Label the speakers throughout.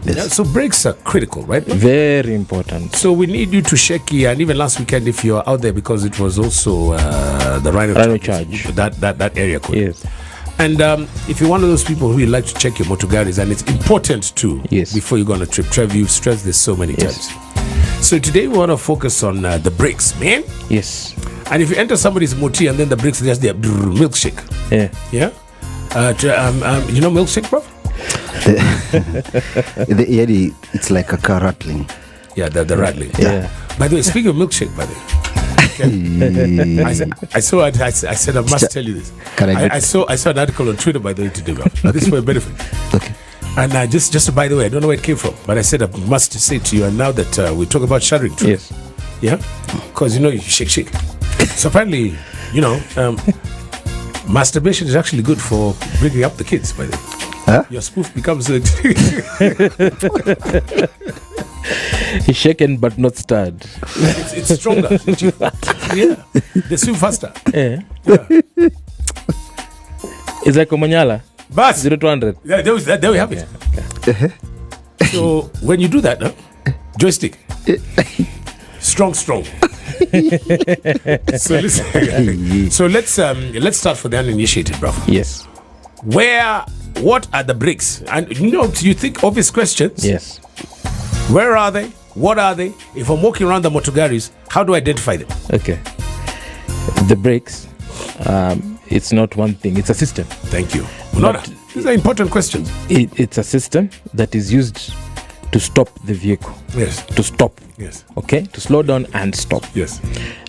Speaker 1: Yes.
Speaker 2: Yeah, so brakes are critical, right?
Speaker 3: Very important.
Speaker 2: So we need you to check here, and even last weekend, if you're out there, because it was also the Rhino
Speaker 3: charge.
Speaker 2: That area code.
Speaker 3: Yes.
Speaker 2: And if you're one of those people who you like to check your motor garis, and it's important too,
Speaker 3: yes,
Speaker 2: before you go on a trip. Trev, you've stressed this so many times. So today we want to focus on the brakes, man.
Speaker 3: Yes.
Speaker 2: And if you enter somebody's moti and then the brakes, there's their milkshake.
Speaker 3: Yeah.
Speaker 2: Yeah. You know milkshake, bro?
Speaker 1: It's like a car rattling.
Speaker 2: Yeah, the rattling.
Speaker 3: Yeah.
Speaker 2: By the way, speaking of milkshake, by the way, I said I must tell you this. I saw an article on Twitter, by the way, today. This is for your benefit. Okay. And just by the way, I don't know where it came from, but I said I must say to you. And now that we talk about shuddering,
Speaker 3: yes,
Speaker 2: yeah, because you shake. So apparently, masturbation is actually good for bringing up the kids. By the way, your spoof becomes
Speaker 3: he's shaken but not stirred.
Speaker 2: It's stronger. Yeah, they swim faster.
Speaker 3: Yeah. It's like Omanyala.
Speaker 2: But
Speaker 3: 0 to 100.
Speaker 2: There we have it. Yeah, okay. So when you do that, joystick, strong. So listen. So let's start for the uninitiated, bro.
Speaker 3: Yes.
Speaker 2: What are the brakes? And you think obvious questions.
Speaker 3: Yes.
Speaker 2: Where are they? What are they? If I'm walking around the motogaris, how do I identify them?
Speaker 3: Okay. The brakes, it's not one thing, it's a system.
Speaker 2: Thank you. These are important questions.
Speaker 3: It's a system that is used to stop the vehicle.
Speaker 2: Yes.
Speaker 3: To stop.
Speaker 2: Yes.
Speaker 3: Okay? To slow down and stop.
Speaker 2: Yes.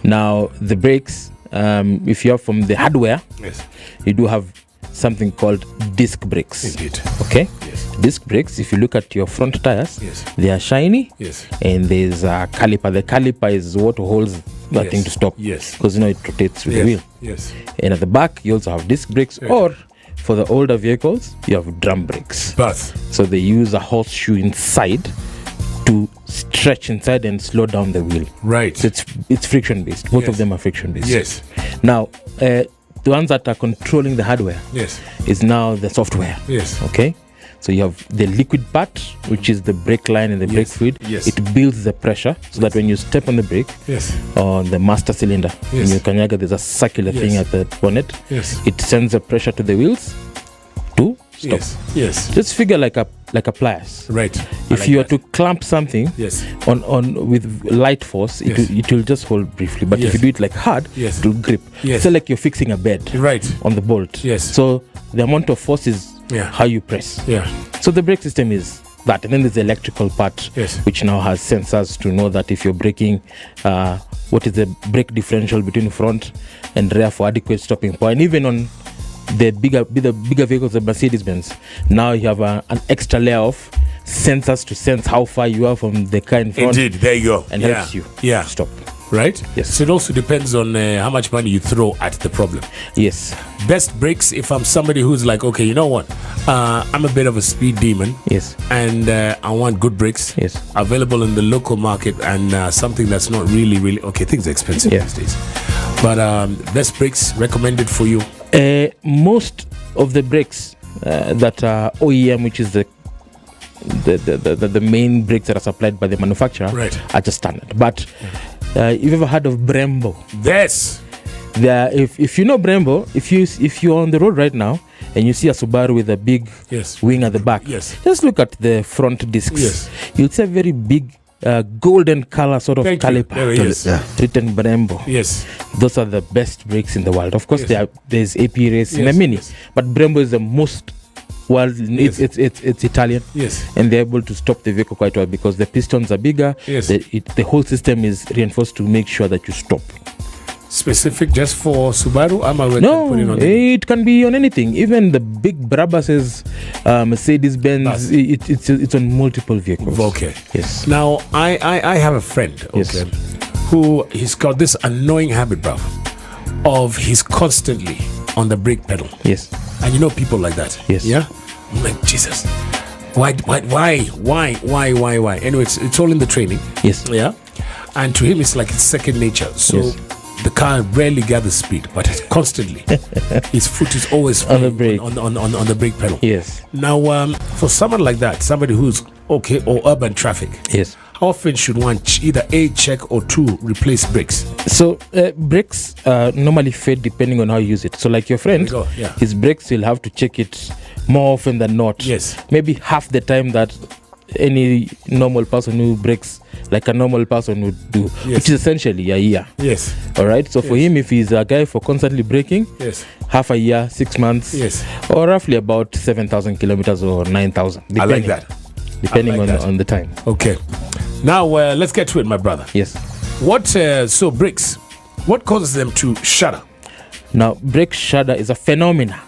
Speaker 3: Now, the brakes, if you're from the hardware,
Speaker 2: yes, you
Speaker 3: do have something called disc brakes.
Speaker 2: Indeed.
Speaker 3: Okay?
Speaker 2: Yes.
Speaker 3: Disc brakes, if you look at your front tires,
Speaker 2: yes,
Speaker 3: they are shiny.
Speaker 2: Yes.
Speaker 3: And there's a caliper. The caliper is what holds that thing to stop.
Speaker 2: Yes.
Speaker 3: Because it rotates with the wheel.
Speaker 2: Yes.
Speaker 3: And at the back, you also have disc brakes, or for the older vehicles, you have drum brakes. So they use a horseshoe inside to stretch inside and slow down the wheel.
Speaker 2: Right.
Speaker 3: So it's friction based. Both of them are friction based.
Speaker 2: Yes.
Speaker 3: Now, the ones that are controlling the hardware is now the software.
Speaker 2: Yes.
Speaker 3: Okay. So you have the liquid part, which is the brake line and the brake fluid.
Speaker 2: Yes.
Speaker 3: It builds the pressure so that when you step on the brake, on the master cylinder, in your kanyaga, there's a circular thing at the bonnet.
Speaker 2: Yes.
Speaker 3: It sends the pressure to the wheels to stop.
Speaker 2: Yes.
Speaker 3: Just figure like a pliers.
Speaker 2: Right.
Speaker 3: If you are to clamp something on with light force, it will just hold briefly. But if you do it like hard, it will grip. So like you're fixing a bed on the bolt.
Speaker 2: Yes.
Speaker 3: So the amount of force is how you press.
Speaker 2: Yeah.
Speaker 3: So the brake system is that. And then there's the electrical part, which now has sensors to know that if you're braking, what is the brake differential between front and rear for adequate stopping power. And even on the bigger vehicles, the Mercedes-Benz, now you have an extra layer of sensors to sense how far you are from the car in front.
Speaker 2: Indeed, there you go.
Speaker 3: And helps you stop.
Speaker 2: Right?
Speaker 3: Yes.
Speaker 2: So it also depends on how much money you throw at the problem.
Speaker 3: Yes.
Speaker 2: Best brakes, if I'm somebody who's like, okay, you know what? I'm a bit of a speed demon.
Speaker 3: Yes.
Speaker 2: And I want good brakes.
Speaker 3: Yes.
Speaker 2: Available in the local market and something that's not really, okay, things are expensive these days. But best brakes recommended for you?
Speaker 3: Most of the brakes that are OEM, which is the main brakes that are supplied by the manufacturer, are just standard. But you've ever heard of Brembo?
Speaker 2: Yes.
Speaker 3: If you know Brembo, if you're on the road right now and you see a Subaru with a big wing at the back, just look at the front discs. You'll see a very big golden color sort of caliper written Brembo.
Speaker 2: Yes.
Speaker 3: Those are the best brakes in the world. Of course, there's AP Race in a Mini, but Brembo is the most it's Italian.
Speaker 2: Yes.
Speaker 3: And they're able to stop the vehicle quite well because the pistons are bigger.
Speaker 2: Yes.
Speaker 3: The whole system is reinforced to make sure that you stop.
Speaker 2: Specific just for Subaru?
Speaker 3: It can be on anything. Even the big Brabus's, Mercedes-Benz, it's on multiple vehicles.
Speaker 2: Okay.
Speaker 3: Yes.
Speaker 2: Now, I have a friend, who he's got this annoying habit, bro, of he's constantly on the brake pedal.
Speaker 3: Yes.
Speaker 2: And you know people like that.
Speaker 3: Yes.
Speaker 2: Yeah? I'm like, Jesus. Why? Anyway, it's all in the training.
Speaker 3: Yes.
Speaker 2: Yeah. And to him, it's like it's second nature. So the car rarely gathers speed, but constantly his foot is always
Speaker 3: on the brake,
Speaker 2: on the brake pedal.
Speaker 3: Yes.
Speaker 2: Now, for someone like that, somebody who's okay, or urban traffic,
Speaker 3: yes,
Speaker 2: how often should one either A, check, or 2, replace brakes?
Speaker 3: So brakes normally fade depending on how you use it. So like your friend, his brakes, you'll have to check it more often than not.
Speaker 2: Yes.
Speaker 3: Maybe half the time that any normal person who brakes like a normal person would do, which is essentially a year.
Speaker 2: Yes.
Speaker 3: All right. So for him, if he's a guy for constantly braking, half a year, 6 months, or roughly about 7,000 kilometers or 9,000.
Speaker 2: I like that.
Speaker 3: Depending on the time.
Speaker 2: Okay. Now let's get to it, my brother.
Speaker 3: Yes.
Speaker 2: What so brakes? What causes them to shudder?
Speaker 3: Now, brake shudder is a phenomena.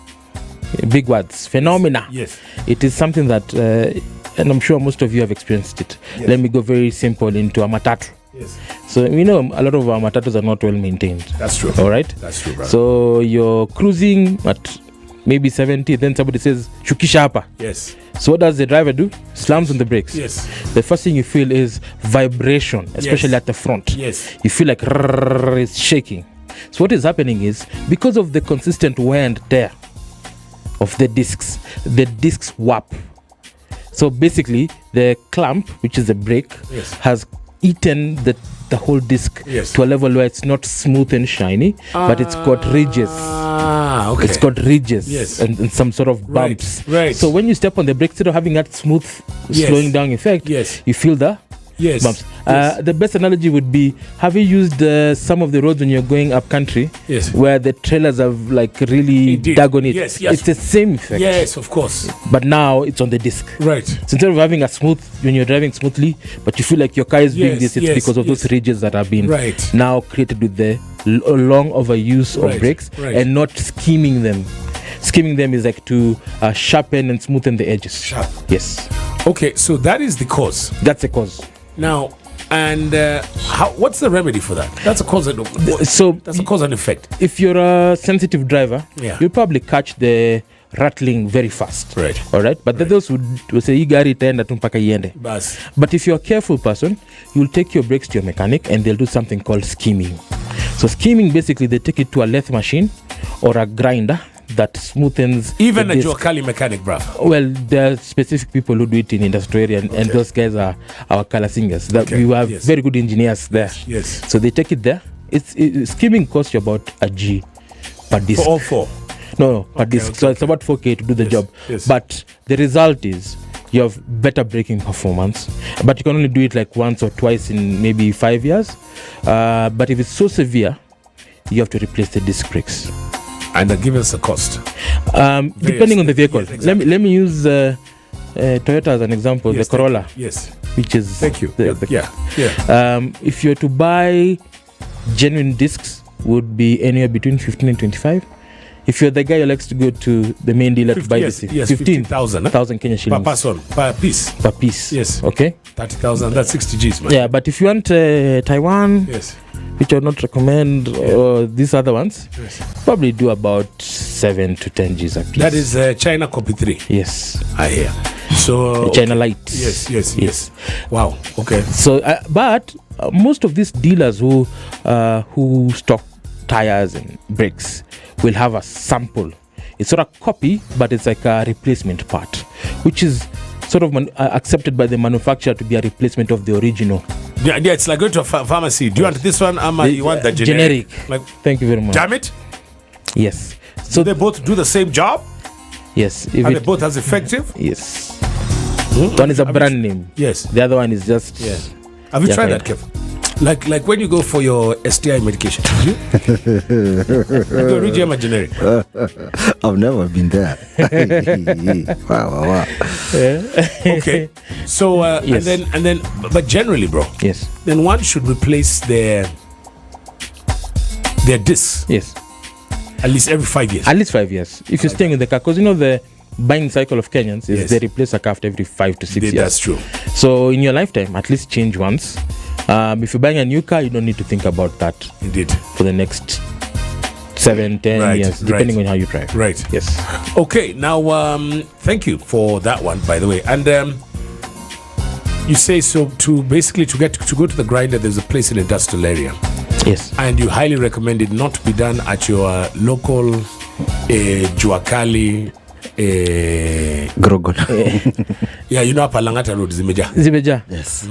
Speaker 3: Big words. Phenomena.
Speaker 2: Yes.
Speaker 3: It is something that, and I'm sure most of you have experienced it. Yes. Let me go very simple into a matatu.
Speaker 2: Yes.
Speaker 3: So we know a lot of our matatus are not well maintained.
Speaker 2: That's true.
Speaker 3: All right.
Speaker 2: That's true, brother.
Speaker 3: So you're cruising at maybe 70, then somebody says shukisha hapa.
Speaker 2: Yes.
Speaker 3: So what does the driver do? Slams on the brakes.
Speaker 2: Yes.
Speaker 3: The first thing you feel is vibration, especially at the front.
Speaker 2: Yes.
Speaker 3: You feel like it's shaking. So what is happening is, because of the consistent wear and tear of the discs warp. So basically, the clamp, which is the brake, has eaten the whole disc to a level where it's not smooth and shiny, but it's got ridges.
Speaker 2: Okay.
Speaker 3: It's got ridges and some sort of bumps.
Speaker 2: Right.
Speaker 3: So when you step on the brake, instead of having that smooth slowing down effect, you feel the bumps. The best analogy would be, have you used some of the roads when you're going up country where the trailers have like really dug on it?
Speaker 2: Yes.
Speaker 3: It's the same effect.
Speaker 2: Yes, of course.
Speaker 3: But now it's on the disc.
Speaker 2: Right.
Speaker 3: So instead of having a smooth, when you're driving smoothly, but you feel like your car is doing this, it's because of those ridges that have been now created with the long overuse of brakes and not skimming them. Skimming them is like to sharpen and smoothen the edges.
Speaker 2: Sharp.
Speaker 3: Yes.
Speaker 2: Okay, so that is the cause.
Speaker 3: That's the cause.
Speaker 2: Now, and what's the remedy for that? That's a cause and that's a cause and effect.
Speaker 3: If you're a sensitive driver, you'll probably catch the rattling very fast.
Speaker 2: Right.
Speaker 3: All right. But those would say igari itaenda tu mpaka iende. But if you're a careful person, you'll take your brakes to your mechanic and they'll do something called skimming. So skimming, basically they take it to a lathe machine or a grinder that smoothens
Speaker 2: even a Jokali mechanic, bruv.
Speaker 3: Well, there are specific people who do it in industrial area, and those guys are our color singers. That we have very good engineers there.
Speaker 2: Yes.
Speaker 3: So they take it there. Skimming costs you about a G per disc.
Speaker 2: For all four?
Speaker 3: No, per disc. So it's about 4K to do the job.
Speaker 2: Yes.
Speaker 3: But the result is you have better braking performance. But you can only do it like once or twice in maybe 5 years. But if it's so severe, you have to replace the disc brakes.
Speaker 2: And give us a cost.
Speaker 3: Depending on the vehicle. Yes, exactly. Let me use Toyota as an example. The Corolla.
Speaker 2: Yes.
Speaker 3: Which is
Speaker 2: thank you.
Speaker 3: If you're to buy genuine discs, would be anywhere between 15 and 25. If you're the guy who likes to go to the main dealer to buy this,
Speaker 2: 15,000
Speaker 3: Kenya shillings
Speaker 2: per person, per piece.
Speaker 3: Per piece.
Speaker 2: Yes.
Speaker 3: Okay.
Speaker 2: 30,000. That's 60 Gs, man.
Speaker 3: Yeah, but if you want Taiwan, which I would not recommend, or these other ones, probably do about 7 to 10 Gs a piece.
Speaker 2: That is China Copy 3.
Speaker 3: Yes.
Speaker 2: I hear. So
Speaker 3: China Light.
Speaker 2: Yes. Wow. Okay.
Speaker 3: So, but most of these dealers who stock tires and brakes will have a sample. It's not a copy, but it's like a replacement part, which is sort of accepted by the manufacturer to be a replacement of the original.
Speaker 2: Yeah, it's like going to a pharmacy. Do you want this one? You want the generic?
Speaker 3: Like, thank you very much.
Speaker 2: Damn it.
Speaker 3: Yes.
Speaker 2: So they both do the same job?
Speaker 3: Yes.
Speaker 2: Are they both as effective?
Speaker 3: Yes. One is a brand name.
Speaker 2: Yes.
Speaker 3: The other one is just...
Speaker 2: Yeah. Have you tried that, Kev? Like when you go for your STI medication, you go Regema generic.
Speaker 1: I've never been there. Wow.
Speaker 2: Okay, so and then, but generally, bro.
Speaker 3: Yes.
Speaker 2: Then one should replace their discs.
Speaker 3: Yes.
Speaker 2: At least every 5 years.
Speaker 3: At least 5 years. If you're staying in the car, because the buying cycle of Kenyans is they replace a car after every 5 to 6 years.
Speaker 2: That's true.
Speaker 3: So in your lifetime, at least change once. If you're buying a new car, you don't need to think about that.
Speaker 2: Indeed.
Speaker 3: For the next 7, 10 years, depending on how you drive.
Speaker 2: Right.
Speaker 3: Yes.
Speaker 2: Okay. Now, thank you for that one, by the way. And you say so to basically to go to the grinder. There's a place in industrial area.
Speaker 3: Yes.
Speaker 2: And you highly recommend it not to be done at your local Juakali
Speaker 1: Grogon.
Speaker 2: yeah, you know up Langata Road, Zimeja.
Speaker 1: Yes.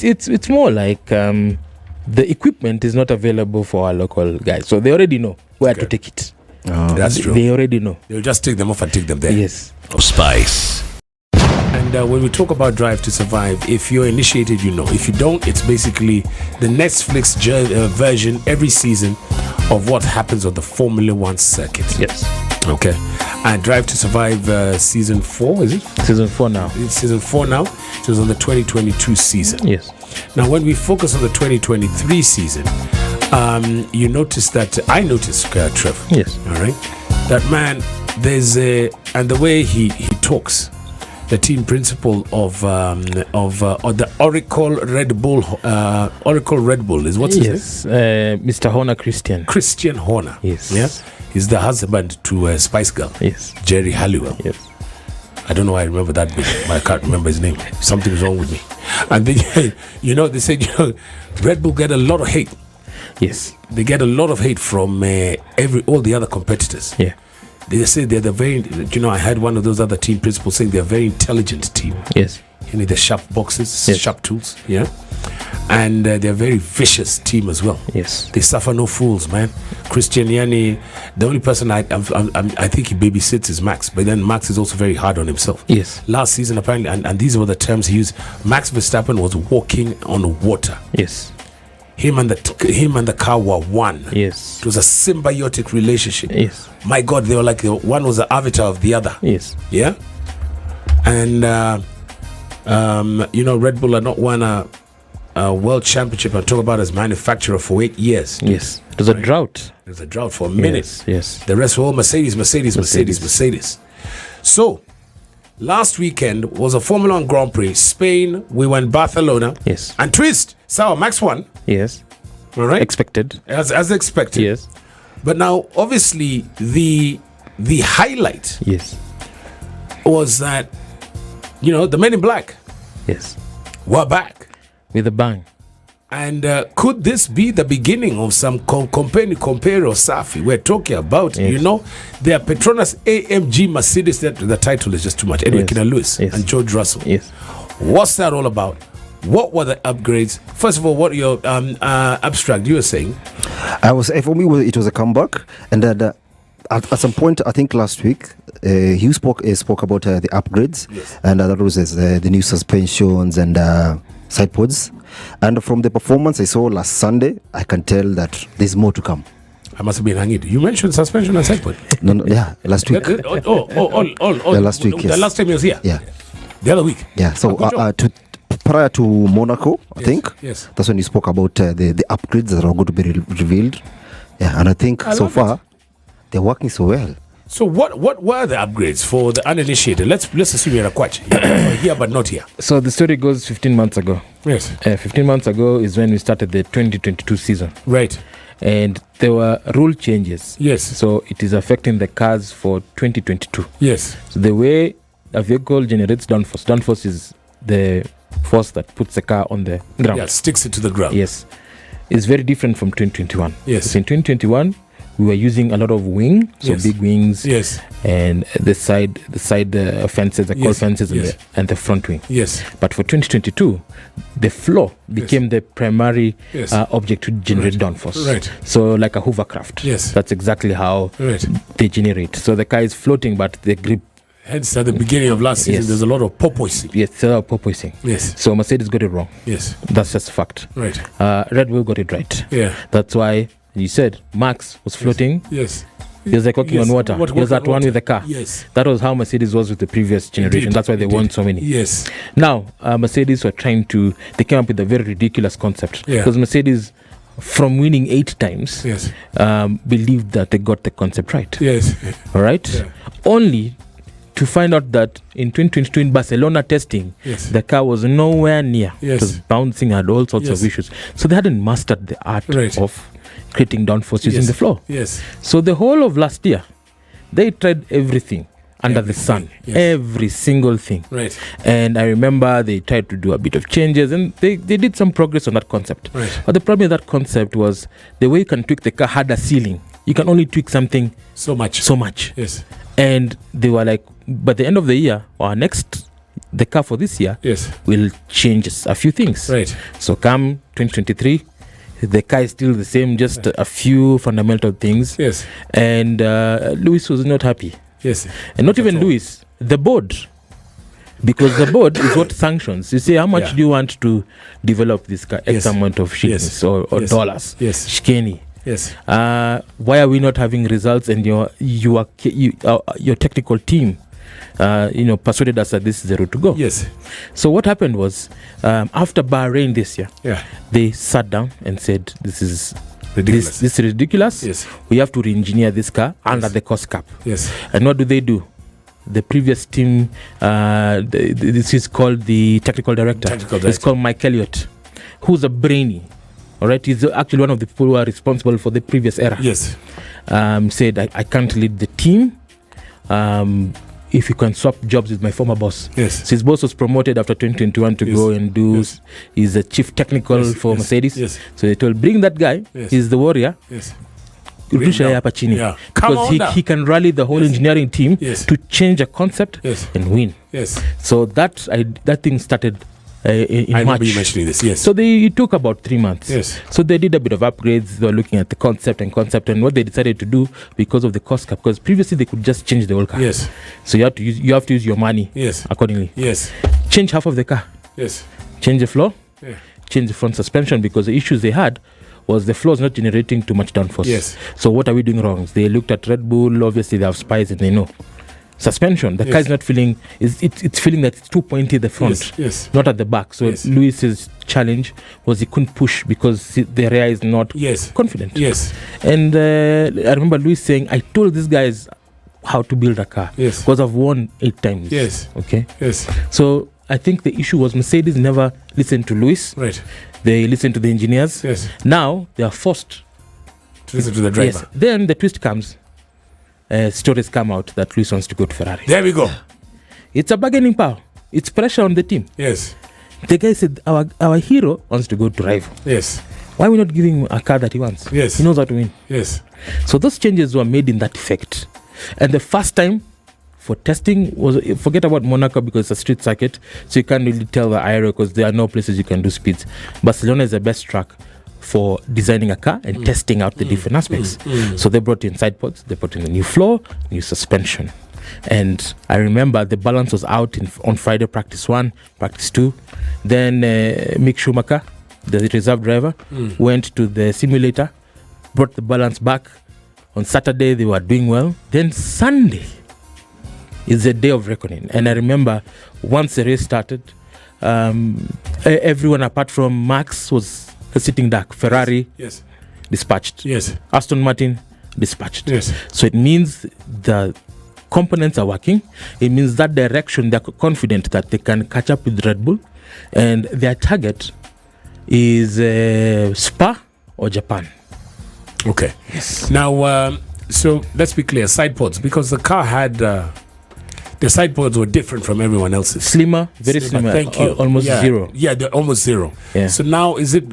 Speaker 3: It's more like the equipment is not available for our local guys, so they already know where to take it.
Speaker 2: That's true.
Speaker 3: They already know.
Speaker 2: They'll just take them off and take them there.
Speaker 3: Yes.
Speaker 2: Spice. And when we talk about Drive to Survive, if you're initiated, you know. If you don't, it's basically the Netflix version every season of what happens on the Formula One circuit.
Speaker 3: Yes.
Speaker 2: Okay. And Drive to Survive season 4, is it?
Speaker 3: Season 4 now.
Speaker 2: It's season 4 now. It was on the 2022 season.
Speaker 3: Yes.
Speaker 2: Now, when we focus on the 2023 season, you notice that I noticed, Trev.
Speaker 3: Yes.
Speaker 2: All right. That man, there's and the way he talks. The team principal of the Oracle Red Bull. Oracle Red Bull is what's his name?
Speaker 3: Mr. Horner
Speaker 2: Christian Horner.
Speaker 3: Yes.
Speaker 2: Yeah. He's the husband to Spice Girl.
Speaker 3: Yes.
Speaker 2: Jerry Halliwell.
Speaker 3: Yes.
Speaker 2: I don't know why I remember that bit, but I can't remember his name. Something's wrong with me. And then, they said, Red Bull get a lot of hate.
Speaker 3: Yes.
Speaker 2: They get a lot of hate from all the other competitors.
Speaker 3: Yeah.
Speaker 2: They say they're the very, I had one of those other team principals saying they're a very intelligent team.
Speaker 3: Yes.
Speaker 2: The sharp boxes,
Speaker 3: yes.
Speaker 2: Sharp tools, yeah. And they're a very vicious team as well.
Speaker 3: Yes.
Speaker 2: They suffer no fools, man. Christian Yani, the only person I think he babysits is Max, but then Max is also very hard on himself.
Speaker 3: Yes.
Speaker 2: Last season, apparently, and these were the terms he used, Max Verstappen was walking on water.
Speaker 3: Yes.
Speaker 2: Him and the car were one.
Speaker 3: Yes.
Speaker 2: It was a symbiotic relationship.
Speaker 3: Yes.
Speaker 2: My God, they were like one was the avatar of the other.
Speaker 3: Yes.
Speaker 2: Yeah. And Red Bull had not won a world championship. I talk about as manufacturer for 8 years.
Speaker 3: Yes. It was a drought.
Speaker 2: It was a drought for a minute.
Speaker 3: Yes.
Speaker 2: The rest were all Mercedes. So last weekend was a Formula 1 Grand Prix. Spain, we went Barcelona.
Speaker 3: Yes.
Speaker 2: And twist. So Max won.
Speaker 3: Yes.
Speaker 2: All right.
Speaker 3: Expected.
Speaker 2: As expected.
Speaker 3: Yes.
Speaker 2: But now, obviously, the highlight
Speaker 3: yes.
Speaker 2: was that, the Men in Black
Speaker 3: yes.
Speaker 2: were back.
Speaker 3: With a bang.
Speaker 2: And could this be the beginning of some compare or Safi? We're talking about,
Speaker 3: yes.
Speaker 2: their Petronas AMG Mercedes. The title is just too much. Anyway,
Speaker 3: yes.
Speaker 2: Kina Lewis
Speaker 3: yes.
Speaker 2: and George Russell.
Speaker 3: Yes.
Speaker 2: What's that all about? What were the upgrades? First of all, what your abstract you were saying?
Speaker 1: For me, it was a comeback, and at some point, I think last week, he spoke about the upgrades,
Speaker 2: yes.
Speaker 1: and that was the new suspensions and side pods. And from the performance I saw last Sunday, I can tell that there's more to come.
Speaker 2: I must have been hanging. You mentioned suspension and side pod.
Speaker 1: No, yeah, last week.
Speaker 2: Last week.
Speaker 1: Yes.
Speaker 2: The last time he was here.
Speaker 1: Yeah.
Speaker 2: The other week.
Speaker 1: Yeah. So prior to Monaco, I think.
Speaker 2: Yes.
Speaker 1: That's when you spoke about the upgrades that are going to be revealed. Yeah, and I think so far they're working so well.
Speaker 2: So what were the upgrades for the uninitiated? Let's assume you're a quatch. Here but not here.
Speaker 3: So the story goes 15 months ago.
Speaker 2: Yes.
Speaker 3: 15 months ago is when we started the 2022 season.
Speaker 2: Right.
Speaker 3: And there were rule changes.
Speaker 2: Yes.
Speaker 3: So it is affecting the cars for 2022.
Speaker 2: Yes.
Speaker 3: So the way a vehicle generates downforce is the force that puts the car on the ground.
Speaker 2: Yeah, sticks it to the ground.
Speaker 3: Yes. It's very different from 2021.
Speaker 2: Yes.
Speaker 3: So in 2021, we were using a lot of wing, so
Speaker 2: yes.
Speaker 3: big wings,
Speaker 2: yes,
Speaker 3: and the side fences, the
Speaker 2: yes.
Speaker 3: fences,
Speaker 2: yes.
Speaker 3: and the front wing.
Speaker 2: Yes.
Speaker 3: But for 2022, the floor became
Speaker 2: yes.
Speaker 3: the primary
Speaker 2: yes.
Speaker 3: object to generate
Speaker 2: right.
Speaker 3: downforce.
Speaker 2: Right.
Speaker 3: So like a hovercraft.
Speaker 2: Yes.
Speaker 3: That's exactly how
Speaker 2: right.
Speaker 3: they generate. So the car is floating, but the grip.
Speaker 2: Hence, at the beginning of last season,
Speaker 3: yes.
Speaker 2: there's a lot of porpoising.
Speaker 3: Yes, there's a lot of porpoising.
Speaker 2: Yes.
Speaker 3: So Mercedes got it wrong.
Speaker 2: Yes.
Speaker 3: That's just a fact.
Speaker 2: Right.
Speaker 3: Red Bull got it right.
Speaker 2: Yeah.
Speaker 3: That's why you said Max was floating.
Speaker 2: Yes.
Speaker 3: He was like walking
Speaker 2: yes.
Speaker 3: on water. He was at one with the car.
Speaker 2: Yes.
Speaker 3: That was how Mercedes was with the previous generation.
Speaker 2: Indeed.
Speaker 3: That's why they won so many.
Speaker 2: Yes.
Speaker 3: Now, Mercedes were they came up with a very ridiculous concept.
Speaker 2: Yeah.
Speaker 3: Because Mercedes, from winning 8 times,
Speaker 2: yes.
Speaker 3: Believed that they got the concept right.
Speaker 2: Yes.
Speaker 3: All right?
Speaker 2: Yeah.
Speaker 3: Only to find out that in 2022 in Barcelona testing,
Speaker 2: yes.
Speaker 3: the car was nowhere near.
Speaker 2: Yes.
Speaker 3: It was bouncing, had all sorts
Speaker 2: yes.
Speaker 3: of issues. So they hadn't mastered the art
Speaker 2: right.
Speaker 3: of creating downforce using
Speaker 2: yes.
Speaker 3: the floor.
Speaker 2: Yes.
Speaker 3: So the whole of last year, they tried everything under the sun. Yes. Every single thing.
Speaker 2: Right.
Speaker 3: And I remember they tried to do a bit of changes, and they did some progress on that concept.
Speaker 2: Right.
Speaker 3: But the problem with that concept was the way you can tweak the car had a ceiling. You can only tweak something so much.
Speaker 2: Yes.
Speaker 3: And they were like, by the end of the year, or the car for this year,
Speaker 2: yes,
Speaker 3: will change a few things.
Speaker 2: Right.
Speaker 3: So come 2023, the car is still the same, just a few fundamental things.
Speaker 2: Yes.
Speaker 3: And Lewis was not happy.
Speaker 2: Yes.
Speaker 3: And not even Lewis, the board. Because the board is what sanctions. You say, how much do you want to develop this car? X amount of shekels or dollars.
Speaker 2: Yes.
Speaker 3: Shkeni.
Speaker 2: Yes.
Speaker 3: Why are we not having results? And your technical team, persuaded us that this is the route to go.
Speaker 2: Yes.
Speaker 3: So what happened was, after Bahrain this year, they sat down and said, "This is ridiculous. This is ridiculous.
Speaker 2: Yes.
Speaker 3: We have to re-engineer this car under the cost cap."
Speaker 2: Yes.
Speaker 3: And what do? The previous team, this is called the technical director. It's called Mike Elliott, who's a brainy. All right, he's actually one of the people who are responsible for the previous era.
Speaker 2: Yes.
Speaker 3: Said, I can't lead the team. If you can swap jobs with my former boss.
Speaker 2: Yes.
Speaker 3: So his boss was promoted after 2021 to go and do.
Speaker 2: Yes.
Speaker 3: He's a chief technical for Mercedes.
Speaker 2: Yes.
Speaker 3: So they told, bring that guy.
Speaker 2: Yes.
Speaker 3: He's the warrior.
Speaker 2: Yes.
Speaker 3: Because he can rally the whole engineering team to change a concept and win.
Speaker 2: Yes.
Speaker 3: So that thing started in March. I
Speaker 2: remember you mentioning this. Yes.
Speaker 3: So it took about 3 months.
Speaker 2: Yes.
Speaker 3: So they did a bit of upgrades. They were looking at the concept and what they decided to do because of the cost cap. Because previously they could just change the whole car.
Speaker 2: Yes.
Speaker 3: So you have to use your money. Accordingly.
Speaker 2: Yes.
Speaker 3: Change half of the car.
Speaker 2: Yes.
Speaker 3: Change the floor.
Speaker 2: Yeah.
Speaker 3: Change the front suspension, because the issues they had was the floor is not generating too much downforce.
Speaker 2: Yes.
Speaker 3: So what are we doing wrong? They looked at Red Bull. Obviously they have spies and they know. Suspension, the car is not feeling, it's feeling that it's too pointy at the front, not at the back. So Lewis's challenge was he couldn't push because the rear is not confident.
Speaker 2: Yes.
Speaker 3: And I remember Lewis saying, I told these guys how to build a car because I've won 8 times.
Speaker 2: Yes.
Speaker 3: Okay.
Speaker 2: Yes.
Speaker 3: So I think the issue was Mercedes never listened to Lewis.
Speaker 2: Right.
Speaker 3: They listened to the engineers.
Speaker 2: Yes.
Speaker 3: Now they are forced
Speaker 2: to listen to the driver.
Speaker 3: Yes. Then the twist comes. Stories come out that Lewis wants to go to Ferrari.
Speaker 2: There we go.
Speaker 3: It's a bargaining power. It's pressure on the team.
Speaker 2: Yes.
Speaker 3: The guy said, our hero wants to go to rival.
Speaker 2: Yes.
Speaker 3: Why are we not giving him a car that he wants?
Speaker 2: Yes.
Speaker 3: He knows how to win.
Speaker 2: Yes.
Speaker 3: So those changes were made in that effect. And the first time for testing was, forget about Monaco because it's a street circuit, so you can't really tell the aero because there are no places you can do speeds. Barcelona is the best track for designing a car and testing out the different aspects. So they brought in side pods, they brought in a new floor, new suspension. And I remember the balance was out on Friday, practice 1, practice 2. Then Mick Schumacher, the reserve driver, went to the simulator, brought the balance back. On Saturday, they were doing well. Then Sunday is a day of reckoning. And I remember once the race started, everyone apart from Max was sitting duck. Ferrari dispatched.
Speaker 2: Yes.
Speaker 3: Aston Martin dispatched.
Speaker 2: Yes.
Speaker 3: So it means the components are working. It means that direction, they're confident that they can catch up with Red Bull. And their target is Spa or Japan.
Speaker 2: Okay.
Speaker 3: Yes.
Speaker 2: Now, so let's be clear, side pods, because the car had... the side pods were different from everyone else's.
Speaker 3: Slimmer, very slimmer.
Speaker 2: Thank you.
Speaker 3: Almost zero.
Speaker 2: Yeah, they're almost zero.
Speaker 3: Yeah.
Speaker 2: So now, is it...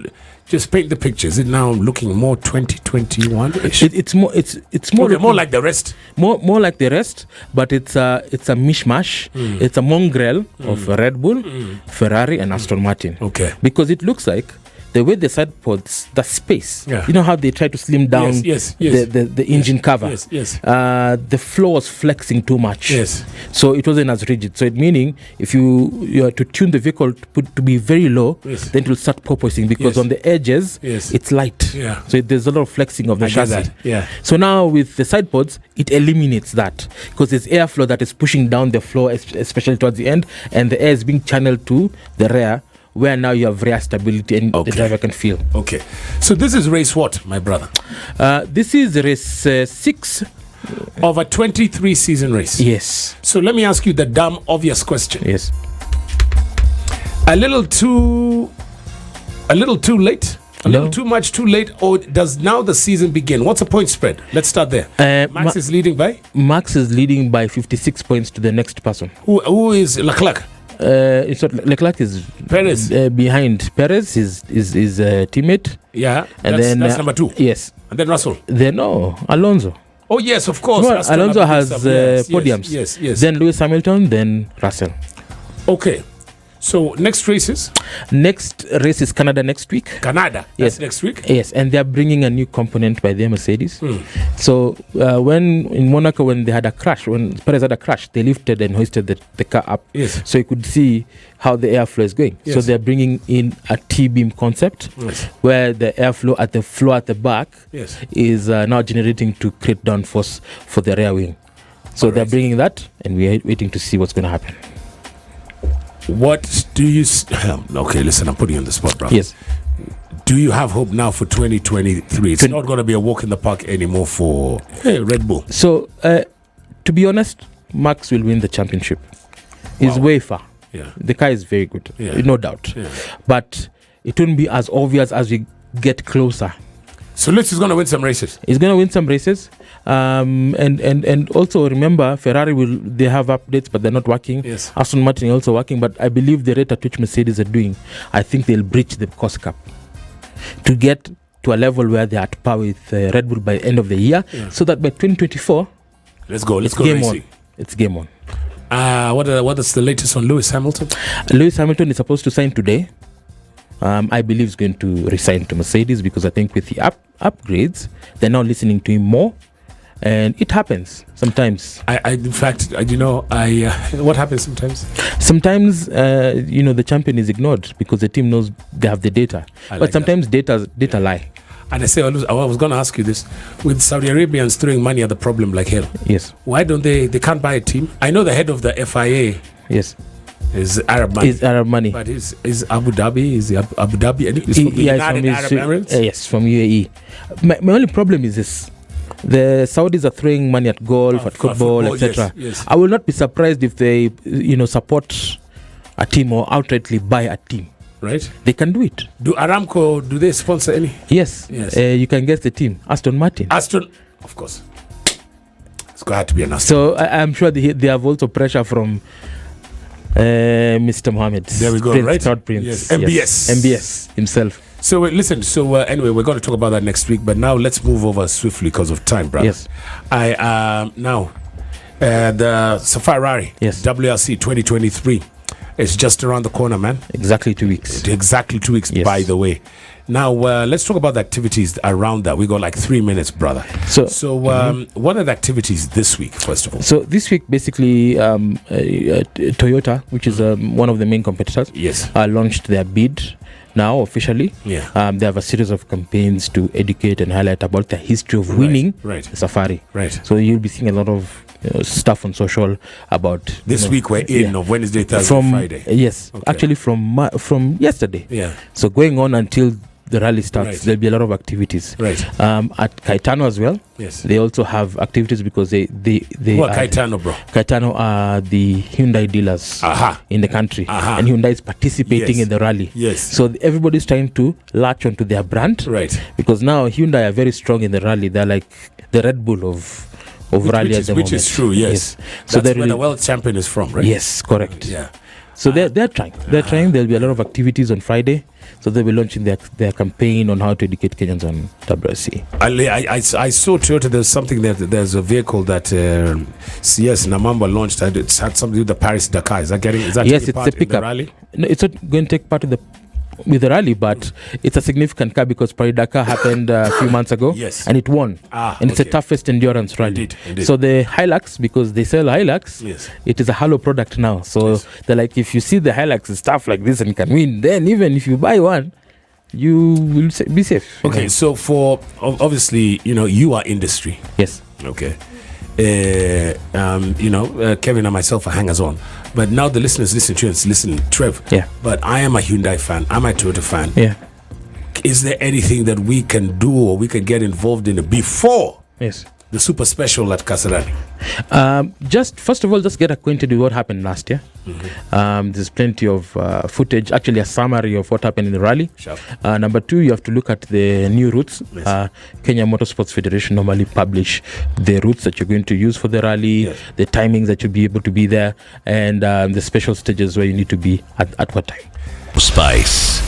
Speaker 2: Just paint the picture. Is it now looking more 2021-ish?
Speaker 3: It's more. It's more.
Speaker 2: Okay, more like the rest.
Speaker 3: More like the rest, but it's a mishmash. It's a mongrel of Red Bull, Ferrari, and Aston Martin.
Speaker 2: Okay.
Speaker 3: Because it looks like the way the side pods, the space.
Speaker 2: Yeah.
Speaker 3: You know how they try to slim down the engine cover.
Speaker 2: Yes.
Speaker 3: The floor was flexing too much.
Speaker 2: Yes.
Speaker 3: So it wasn't as rigid. So it meaning if you are to tune the vehicle to be very low, then it will start porpoising because on the edges it's light.
Speaker 2: Yeah.
Speaker 3: So there's a lot of flexing of the chassis.
Speaker 2: Yeah.
Speaker 3: So now with the side pods, it eliminates that because there's airflow that is pushing down the floor, especially towards the end, and the air is being channeled to the rear, where now you have rear stability and the driver can feel.
Speaker 2: Okay. So this is race what, my brother?
Speaker 3: This is race 6
Speaker 2: of a 23 season race.
Speaker 3: Yes.
Speaker 2: So let me ask you the damn obvious question.
Speaker 3: Yes.
Speaker 2: A little too late? A little too much, too late, or does now the season begin? What's the point spread? Let's start there. Max is leading by?
Speaker 3: Max is leading by 56 points to the next person.
Speaker 2: Who is Leclerc?
Speaker 3: It's not Leclerc is
Speaker 2: Perez
Speaker 3: behind Perez, his teammate.
Speaker 2: Yeah,
Speaker 3: and
Speaker 2: that's number 2.
Speaker 3: Yes.
Speaker 2: And then Russell.
Speaker 3: Then Alonso.
Speaker 2: Oh yes, of course.
Speaker 3: Well, Alonso has podiums.
Speaker 2: Yes.
Speaker 3: Then Lewis Hamilton, then Russell.
Speaker 2: Okay. So next races?
Speaker 3: Next race is Canada next week.
Speaker 2: Canada? Yes. That's next week?
Speaker 3: Yes, and they're bringing a new component by their Mercedes. So when in Monaco, when they had a crash, when Perez had a crash, they lifted and hoisted the car up.
Speaker 2: Yes.
Speaker 3: So you could see how the airflow is going. Yes. So they're bringing in a T-beam concept where the airflow at the floor at the back is now generating to create downforce for the rear wing. So they're bringing that, and we're waiting to see what's going to happen.
Speaker 2: What do you... Okay, listen, I'm putting you on the spot, bro.
Speaker 3: Yes.
Speaker 2: Do you have hope now for 2023? It's not going to be a walk in the park anymore for Red Bull.
Speaker 3: So, to be honest, Max will win the championship. He's way far.
Speaker 2: Yeah.
Speaker 3: The car is very good, no doubt. Yeah. But it wouldn't be as obvious as we get closer.
Speaker 2: So Lutz is going to win some races.
Speaker 3: He's going to win some races. And also remember, Ferrari they have updates, but they're not working.
Speaker 2: Yes.
Speaker 3: Aston Martin is also working, but I believe the rate at which Mercedes are doing, I think they'll breach the cost cap to get to a level where they're at par with Red Bull by the end of the year, so that by 2024,
Speaker 2: let's go
Speaker 3: game
Speaker 2: racing.
Speaker 3: On. It's game on.
Speaker 2: What is the latest on Lewis Hamilton?
Speaker 3: Lewis Hamilton is supposed to sign today. I believe he's going to resign to Mercedes because I think with the upgrades, they're now listening to him more. And it happens sometimes.
Speaker 2: In fact, what happens sometimes?
Speaker 3: Sometimes, the champion is ignored because the team knows they have the data. But sometimes data lie.
Speaker 2: And I was going to ask you this. With Saudi Arabians throwing money at the problem like hell.
Speaker 3: Yes.
Speaker 2: Why don't they can't buy a team? I know the head of the FIA.
Speaker 3: Yes.
Speaker 2: Is Arab money.
Speaker 3: Is Arab money.
Speaker 2: But is Abu Dhabi? Is Abu Dhabi? Is from the United Arab Emirates?
Speaker 3: Yes, from UAE. My only problem is this. The Saudis are throwing money at golf, at football, etc.
Speaker 2: Yes.
Speaker 3: I will not be surprised if they, support a team or outrightly buy a team.
Speaker 2: Right.
Speaker 3: They can do it.
Speaker 2: Do Aramco, do they sponsor any?
Speaker 3: Yes. You can guess the team. Aston Martin.
Speaker 2: Of course. It's going to have to be an Aston.
Speaker 3: So I'm sure they have also pressure from Mr. Mohammed.
Speaker 2: There we go,
Speaker 3: Prince,
Speaker 2: right?
Speaker 3: Proud Prince.
Speaker 2: Yes.
Speaker 3: MBS himself.
Speaker 2: So listen, anyway, we're going to talk about that next week, but now let's move over swiftly because of time, brother.
Speaker 3: Yes.
Speaker 2: The Safari WRC 2023 is just around the corner, man.
Speaker 3: Exactly 2 weeks.
Speaker 2: Yes. By the way. Now, let's talk about the activities around that. We got like 3 minutes, brother. So what are the activities this week, first of all?
Speaker 3: So this week, basically, Toyota, which is one of the main competitors, launched their bid now officially. They have a series of campaigns to educate and highlight about the history of winning the Safari.
Speaker 2: Right.
Speaker 3: So you'll be seeing a lot of stuff on social about
Speaker 2: this week. We're in of Wednesday, Thursday, Friday.
Speaker 3: Yes, actually from yesterday.
Speaker 2: Yeah.
Speaker 3: So going on until the rally starts, there'll be a lot of activities.
Speaker 2: Right.
Speaker 3: At Caetano as well.
Speaker 2: Yes.
Speaker 3: They also have activities because they
Speaker 2: what Caetano, bro?
Speaker 3: Caetano are the Hyundai dealers in the country, and Hyundai is participating in the rally.
Speaker 2: Yes.
Speaker 3: So everybody's trying to latch onto their brand.
Speaker 2: Right.
Speaker 3: Because now Hyundai are very strong in the rally. They're like the Red Bull of rally at the moment.
Speaker 2: Which is true. Yes. So that's where the world champion is from, right?
Speaker 3: Yes, correct.
Speaker 2: Yeah.
Speaker 3: So they're trying. There'll be a lot of activities on Friday. So they'll be launching their campaign on how to educate Kenyans on WRC.
Speaker 2: I saw Toyota. There's something there's a vehicle that CS Namamba launched. It's had something to do with the Paris Dakar. Is that
Speaker 3: yes, it's a pickup.
Speaker 2: In the rally?
Speaker 3: No, it's not going to take part with the rally, but it's a significant car because Paris Dakar happened a few months ago, and it won. And it's the toughest endurance rally.
Speaker 2: Indeed.
Speaker 3: So the Hilux, because they sell Hilux, it is a Halo product now. So they're like, if you see the Hilux and stuff like this and you can win, then even if you buy one, you will be safe.
Speaker 2: Okay, so for obviously, you are industry.
Speaker 3: Yes.
Speaker 2: Okay. Kevin and myself are hangers on. But now the listeners listen to us, listen, Trev.
Speaker 3: Yeah.
Speaker 2: But I am a Hyundai fan. I'm a Toyota fan.
Speaker 3: Yeah.
Speaker 2: Is there anything that we can do or we can get involved in before the super special at Kasarani?
Speaker 3: Just first of all, just get acquainted with what happened last year. There's plenty of footage, actually a summary of what happened in the rally.
Speaker 2: Sure.
Speaker 3: Number two, you have to look at the new routes. Yes. Kenya Motorsports Federation normally publish the routes that you're going to use for the rally, yes, the timings that you'll be able to be there, and the special stages where you need to be at what time.
Speaker 4: Spice.